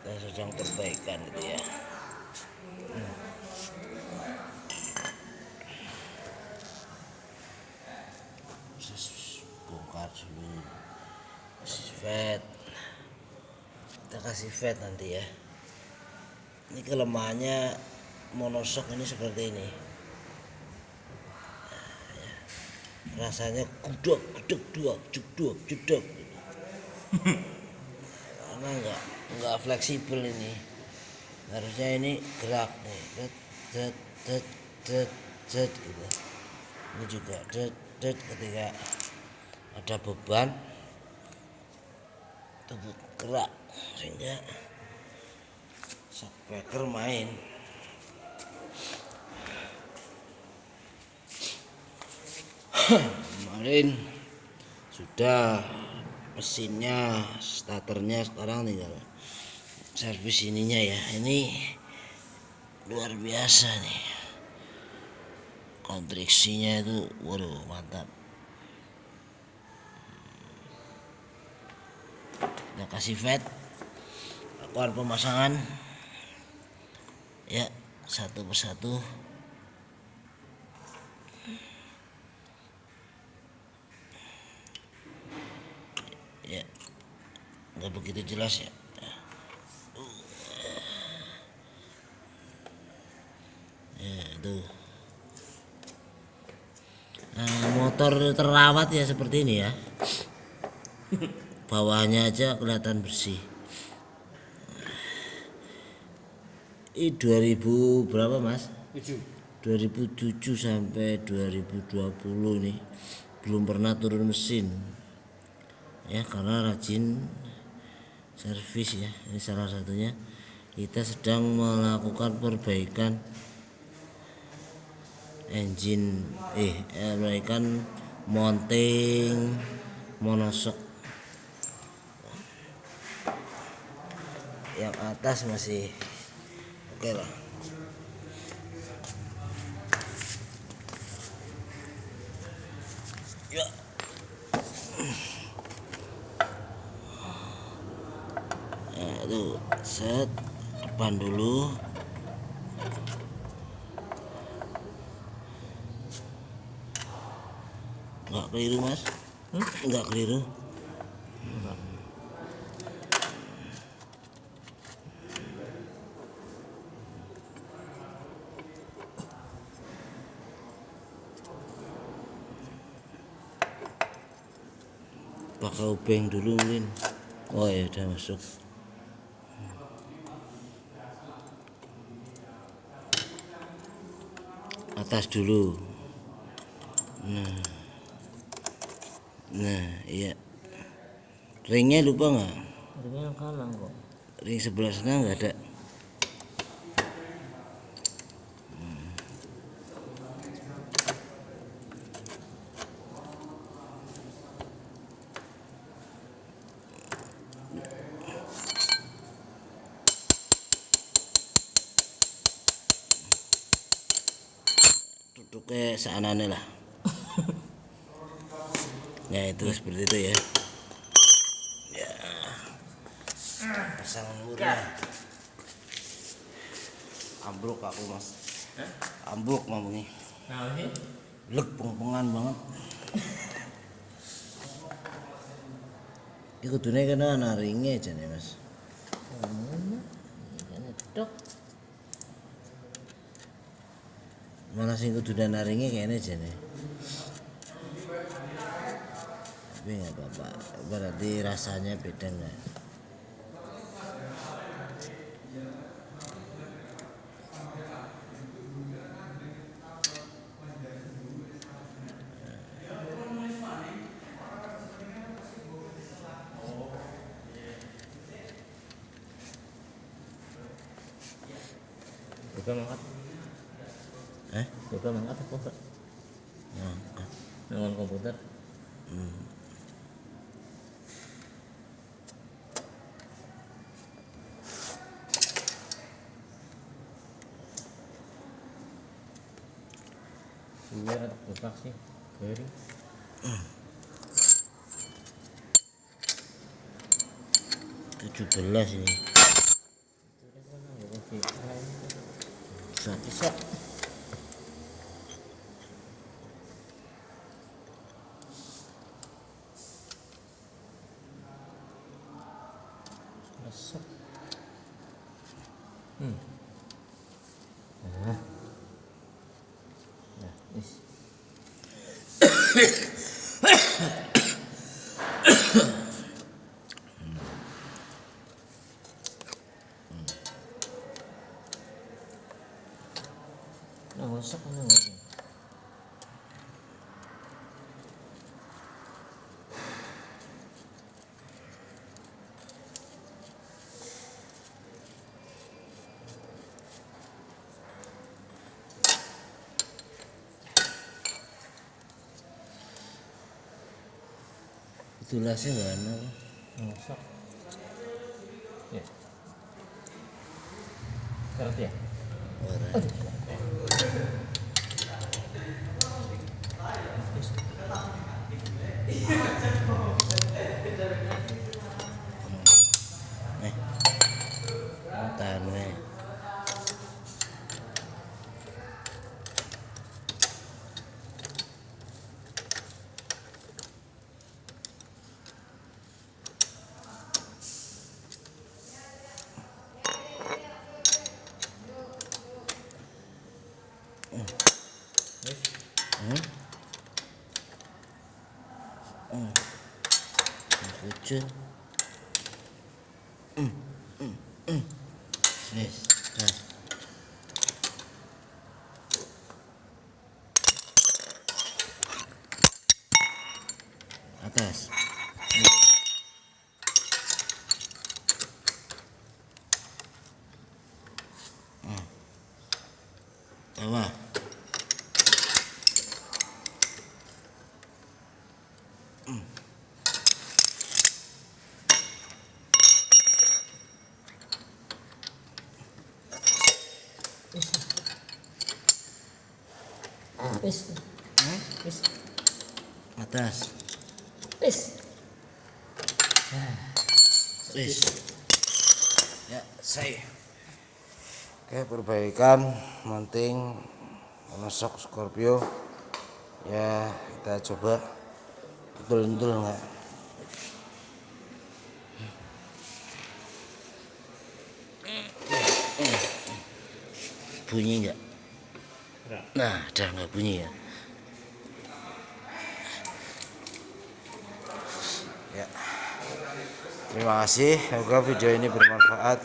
dan sedang perbaikan itu ya. Bongkar dulu kasih kita kasih fat nanti ya. Ini kelemahannya monoshock ini seperti ini. Nah, ya. Rasanya gudok jedok gitu. Karena nggak fleksibel ini. Harusnya ini gerak nih, jet gitu. Ini juga jet ketika ada beban tubuh gerak sehingga shockbreaker main. Kemarin sudah mesinnya, starternya, sekarang tinggal servis ininya ya. Ini luar biasa nih, kontriksinya itu waduh mantap. Kita kasih fat, lakukan pemasangan ya satu persatu. Ya nggak begitu jelas ya. Ya itu. Nah, motor terawat ya seperti ini ya. Bawahnya aja kelihatan bersih. Ini 2000 berapa mas? 2007 sampai 2020 nih belum pernah turun mesin ya, karena rajin servis ya. Ini salah satunya. Kita sedang melakukan perbaikan engine perbaikan mounting monoshock. Yang atas masih oke lah. Ya. Nah, itu set depan dulu. Nggak keliru mas? Nggak keliru. Pakai obeng dulu mungkin. Oh ya udah masuk. Atas dulu. Nah iya. Ringnya lupa nggak? Ringnya kanan kok. Ring sebelah sana nggak ada. Duduknya seanane lah. Ya itu seperti itu ya. Ya. Pasang murah. Ambruk aku mas. Ambruk ngomongnya. Nah ini Lek pengpengan banget. Iku kudune kena ana ringe jane mas. ini jedok. Malah sing kudune ana ringe kayaknya jane. Tapi nggak apa-apa, berarti rasanya beda nggak? Buka mangkat. Buka mangkat apa enggak? Ngangkat. Dengan komputer. Iya, ada buka sih. Garing. 17 ini. Bisa. Masuk. Nah, wis. Nah, masak kan nggak? Itulah sih nggak ada. Masak. Ya. Karet ya? Orang. Tahan weh. Lucu. Yes. Nah. Atas. Bawah. Wis. Wis. Atas. Wis. Wis. Ya, saya. Oke, perbaikan mounting menusuk Scorpio. Ya, kita coba betul-betul enggak. Bunyi enggak? Nah, udah enggak bunyi ya. Ya. Terima kasih, semoga video ini bermanfaat.